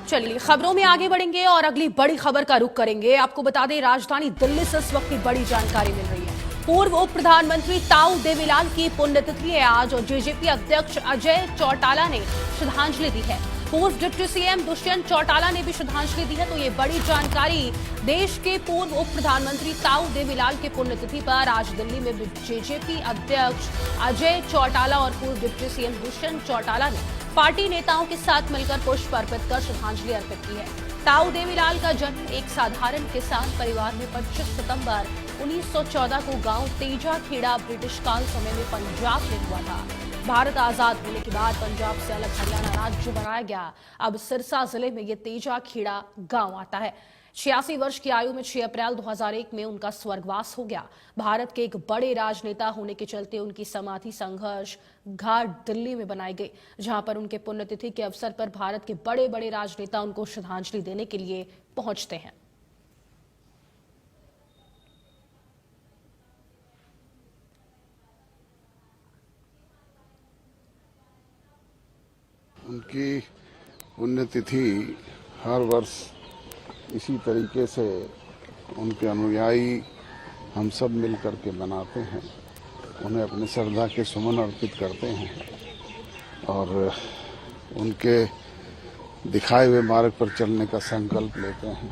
चलिए खबरों में आगे बढ़ेंगे और अगली बड़ी खबर का रुख करेंगे। आपको बता दें, राजधानी दिल्ली से इस वक्त की बड़ी जानकारी मिल रही है। पूर्व उप प्रधानमंत्री ताऊ देवीलाल की पुण्यतिथि है आज और जेजेपी अध्यक्ष अजय चौटाला ने श्रद्धांजलि दी है। पूर्व डिप्टी सीएम दुष्यंत चौटाला ने भी श्रद्धांजलि दी है। तो ये बड़ी जानकारी, देश के पूर्व उप प्रधानमंत्री ताऊ देवीलाल की पुण्यतिथि पर आज दिल्ली में जेजेपी अध्यक्ष अजय चौटाला और पूर्व डिप्टी सीएम दुष्यंत चौटाला ने पार्टी नेताओं के साथ मिलकर पुष्प अर्पित कर श्रद्धांजलि अर्पित की है। ताऊ देवीलाल का जन्म एक साधारण किसान परिवार में 25 सितंबर 1914 को गांव तेजाखेड़ा ब्रिटिश काल समय में पंजाब में हुआ था। भारत आजाद होने के बाद पंजाब से अलग हरियाणा राज्य बनाया गया। अब सिरसा जिले में ये तेजाखेड़ा गांव आता है। 86 वर्ष की आयु में 6 अप्रैल 2001 में उनका स्वर्गवास हो गया। भारत के एक बड़े राजनेता होने के चलते उनकी समाधि संघर्ष घाट दिल्ली में बनाई गई, जहां पर उनके पुण्यतिथि के अवसर पर भारत के बड़े बड़े राजनेता उनको श्रद्धांजलि देने के लिए पहुंचते हैं। उनकी पुण्यतिथि हर वर्ष इसी तरीके से उनके अनुयायी हम सब मिलकर के मनाते हैं, उन्हें अपने श्रद्धा के सुमन अर्पित करते हैं और उनके दिखाए हुए मार्ग पर चलने का संकल्प लेते हैं।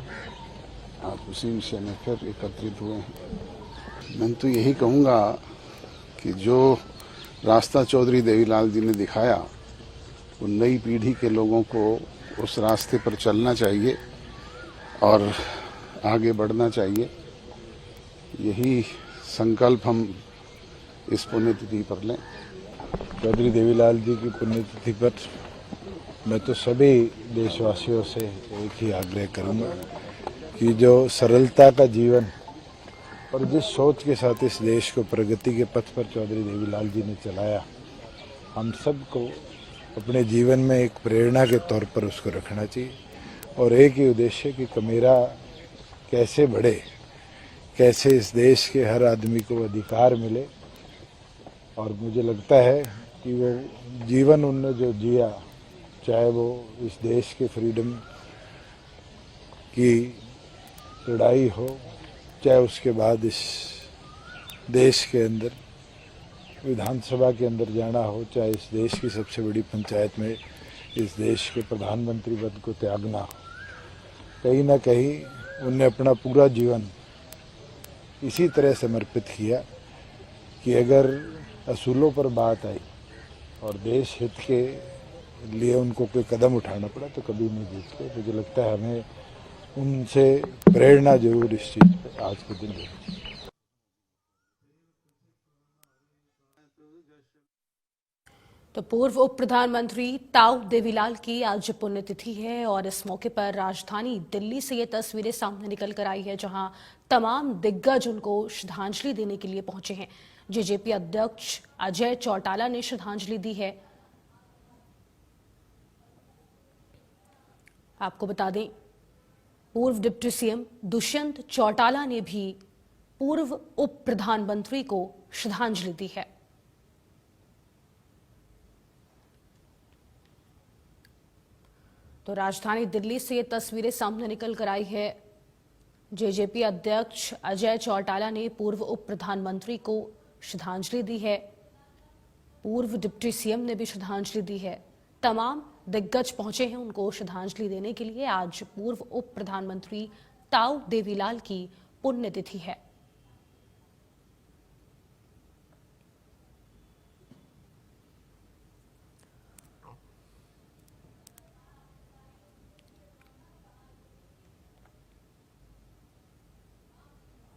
आज उसी विषय में फिर एकत्रित हुए हैं। मैं तो यही कहूँगा कि जो रास्ता चौधरी देवीलाल जी ने दिखाया, वो नई पीढ़ी के लोगों को उस रास्ते पर चलना चाहिए और आगे बढ़ना चाहिए। यही संकल्प हम इस पुण्यतिथि पर लें। चौधरी देवीलाल जी की पुण्यतिथि पर मैं तो सभी देशवासियों से एक ही आग्रह करूंगा कि जो सरलता का जीवन और जिस सोच के साथ इस देश को प्रगति के पथ पर चौधरी देवीलाल जी ने चलाया, हम सबको अपने जीवन में एक प्रेरणा के तौर पर उसको रखना चाहिए और एक ही उद्देश्य कि मेरा कैसे बढ़े, कैसे इस देश के हर आदमी को अधिकार मिले। और मुझे लगता है कि वो जीवन उन्होंने जो जिया, चाहे वो इस देश के फ्रीडम की लड़ाई हो, चाहे उसके बाद इस देश के अंदर विधानसभा के अंदर जाना हो, चाहे इस देश की सबसे बड़ी पंचायत में इस देश के प्रधानमंत्री पद को त्यागना हो, कहीं ना कहीं उनने अपना पूरा जीवन इसी तरह समर्पित किया कि अगर असूलों पर बात आई और देश हित के लिए उनको कोई कदम उठाना पड़ा तो कभी नहीं जीतते। मुझे लगता है हमें उनसे प्रेरणा जरूर इस चीज़ पर आज के दिन लेनी चाहिए। तो पूर्व उप प्रधानमंत्री ताऊ देवीलाल की आज पुण्यतिथि है और इस मौके पर राजधानी दिल्ली से ये तस्वीरें सामने निकल कर आई है, जहां तमाम दिग्गज उनको श्रद्धांजलि देने के लिए पहुंचे हैं। जेजेपी अध्यक्ष अजय चौटाला ने श्रद्धांजलि दी है। आपको बता दें, पूर्व डिप्टी सीएम दुष्यंत चौटाला ने भी पूर्व उप प्रधानमंत्री को श्रद्धांजलि दी है। तो राजधानी दिल्ली से ये तस्वीरें सामने निकल कर आई है। जेजेपी अध्यक्ष अजय चौटाला ने पूर्व उप प्रधानमंत्री को श्रद्धांजलि दी है। पूर्व डिप्टी सीएम ने भी श्रद्धांजलि दी है। तमाम दिग्गज पहुंचे हैं उनको श्रद्धांजलि देने के लिए। आज पूर्व उप प्रधानमंत्री ताऊ देवीलाल की पुण्यतिथि है।